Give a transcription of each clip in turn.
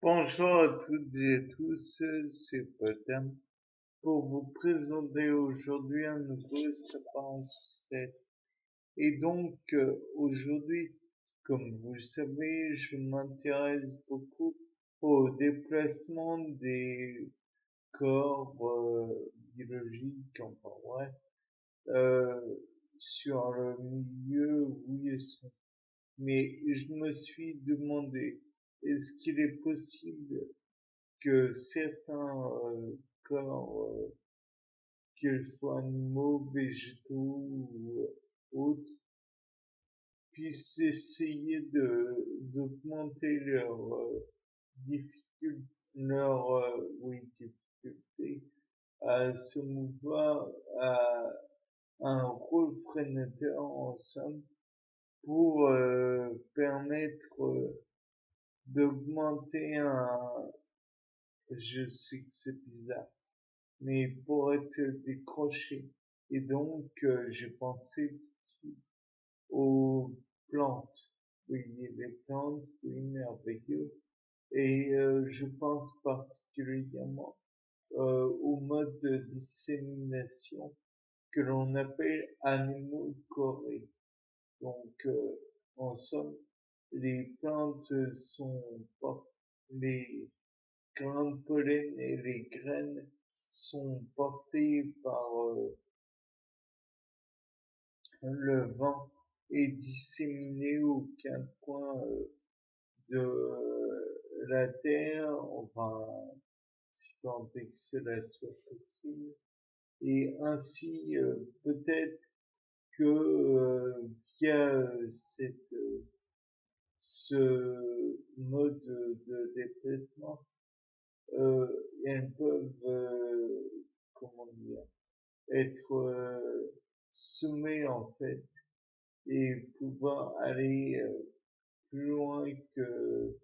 Bonjour à toutes et à tous, c'est Potam pour vous présenter aujourd'hui un nouveau sapin en sucette. Et donc aujourd'hui, comme vous le savez, je m'intéresse beaucoup au déplacement des corps biologiques, enfin ouais, euh, sur le milieu où ils sont. Mais je me suis demandé, est-ce qu'il est possible que certains corps, qu'ils soient animaux, végétaux ou autres, puissent essayer de d'augmenter leur difficulté, leur oui, difficulté à se mouvoir, à un rôle freinateur en somme pour permettre d'augmenter un, je sais que c'est bizarre, mais pour être décroché. Et donc, j'ai pensé aux plantes. Oui, les plantes, oui, merveilleux. Et je pense particulièrement au mode de dissémination que l'on appelle anémocorée. Donc, en somme, les plantes sont les grains de pollen et les graines sont portées par le vent et disséminées aux quatre coins de la terre, enfin, si tant est que cela soit possible. Et ainsi, peut-être que via ce mode de déplacement, elles peuvent, comment dire, être semées en fait et pouvoir aller plus loin que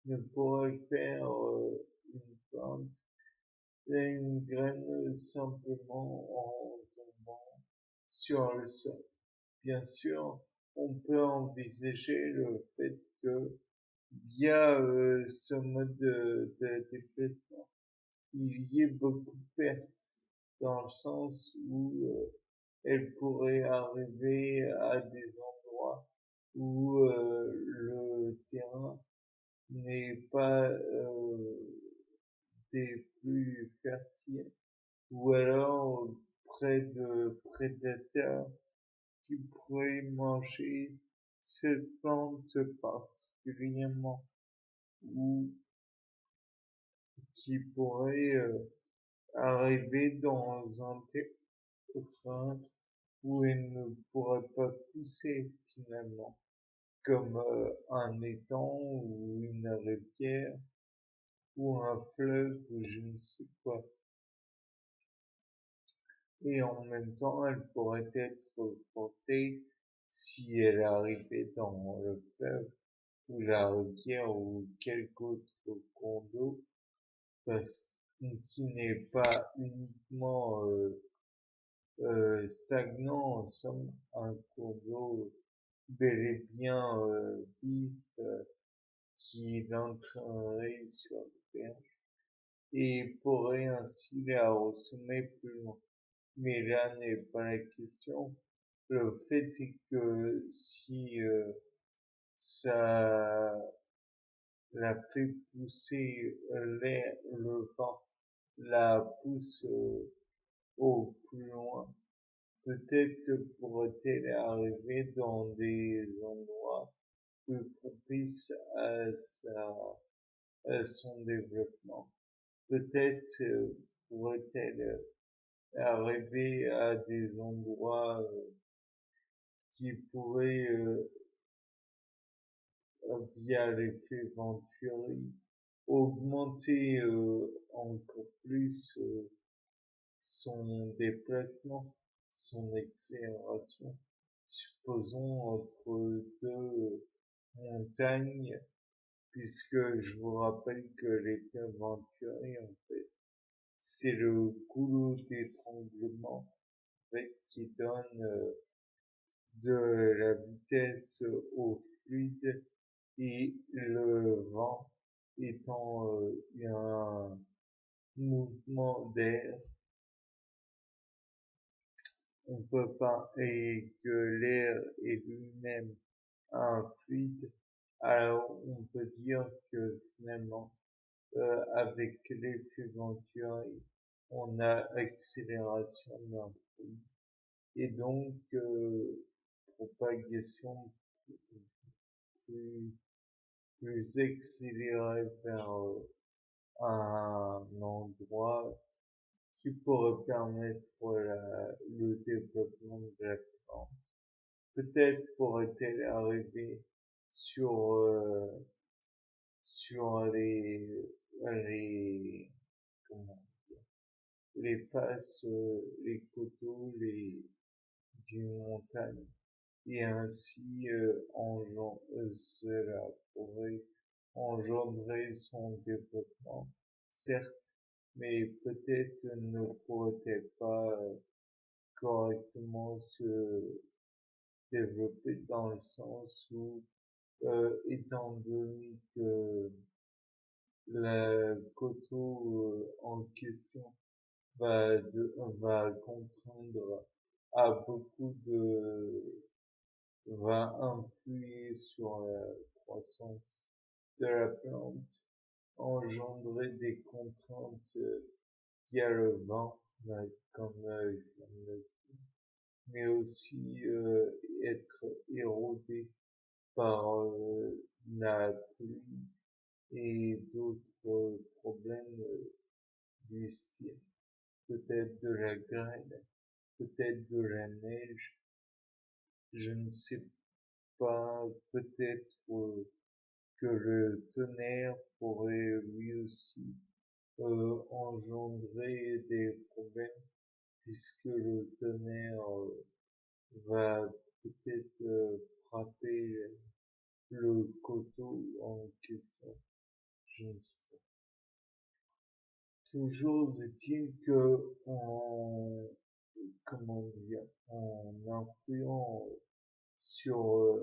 ne pourrait le faire une plante et une graine simplement en tombant sur le sol. Bien sûr, on peut envisager le fait que via ce mode de déplacement, il y ait beaucoup de pertes dans le sens où elle pourrait arriver à des endroits où le terrain n'est pas des plus fertiles, ou alors près de prédateurs qui pourraient manger cette plante particulièrement, ou qui pourraient arriver dans un terrain où elle ne pourrait pas pousser finalement, comme un étang ou une rivière ou un fleuve ou je ne sais quoi. Et en même temps, elle pourrait être portée si elle arrivait dans le fleuve ou la rivière ou quelque autre cours d'eau, parce qui n'est pas uniquement stagnant, en somme, un cours d'eau bel et bien vif qui l'entraînerait sur le berge et pourrait ainsi la ressemer plus loin. Mais là n'est pas la question. Le fait est que si ça la fait pousser l'air, le vent la pousse au plus loin, peut-être pourrait-elle arriver dans des endroits plus propices à son développement. Peut-être pourrait-elle arriver à des endroits qui pourraient, via l'effet Venturi, augmenter encore plus son déplacement, son accélération. Supposons entre deux montagnes, puisque je vous rappelle que l'effet Venturi, en fait, c'est le goulot d'étranglement qui donne de la vitesse au fluide et le vent étant un mouvement d'air, on peut pas, et que l'air est lui-même un fluide, alors on peut dire que finalement, avec l'effet Venturi, on a accélération d'un fluide, et donc propagation plus, plus accélérée vers un endroit qui pourrait permettre le développement de la plante. Peut-être pourrait-elle arriver sur sur les comment les faces, les coteaux, d'une montagne, et ainsi cela pourrait engendrer son développement, certes, mais peut-être ne pourrait-elle pas correctement se développer dans le sens où, étant donné que le coteau en question va contraindre à beaucoup va influer sur la croissance de la plante, engendrer des contraintes via le vent, comme je viens de le dire, mais aussi être érodé par la pluie et d'autres problèmes du style, peut-être de la grêle, peut-être de la neige, je ne sais pas, peut-être que le tonnerre pourrait lui aussi engendrer des problèmes, puisque le tonnerre va peut-être frapper le coteau en question, je ne sais pas. Toujours est-il que comment dire, en influant sur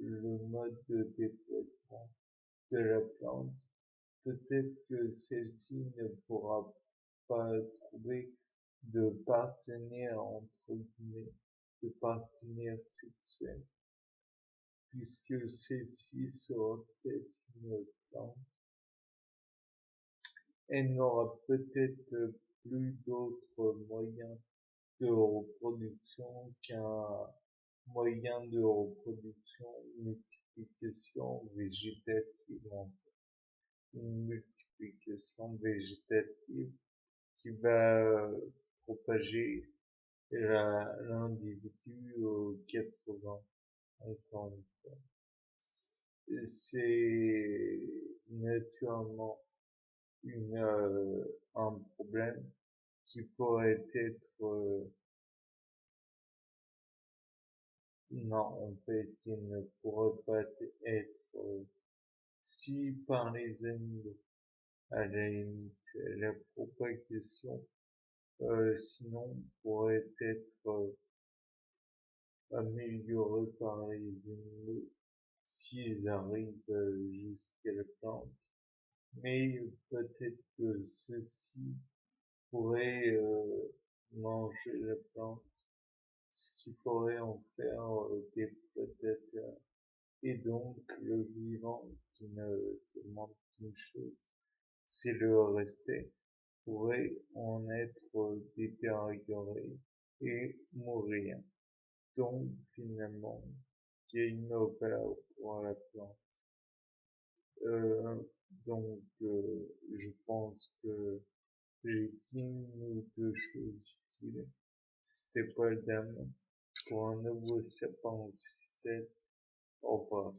le mode de développement de la plante, peut-être que celle-ci ne pourra pas trouver de partenaire, entre guillemets, de partenaire sexuel, puisque celle-ci sera peut-être une plante. Elle n'aura peut-être plus d'autres moyens de reproduction qu'un moyen de reproduction, multiplication végétative, une multiplication végétative qui va propager l'individu aux 80, encore une fois. C'est naturellement un problème qui pourrait être non, en fait, il ne pourrait pas être si par les animaux, à la limite, la propagation, sinon pourrait être améliorée par les animaux s'ils arrivent jusqu'à la plante, mais peut-être que ceux-ci pourraient manger la plante, ce qui pourrait en faire des prédateurs. Et donc, le vivant qui ne demande qu'une chose, c'est le respect, pourrait en être détérioré et mourir. Donc, finalement, game over pour la plante. Euh, donc, je pense que j'ai dit une ou deux choses utiles. C'était Paul Dame pour un nouveau sapin 7. Au revoir.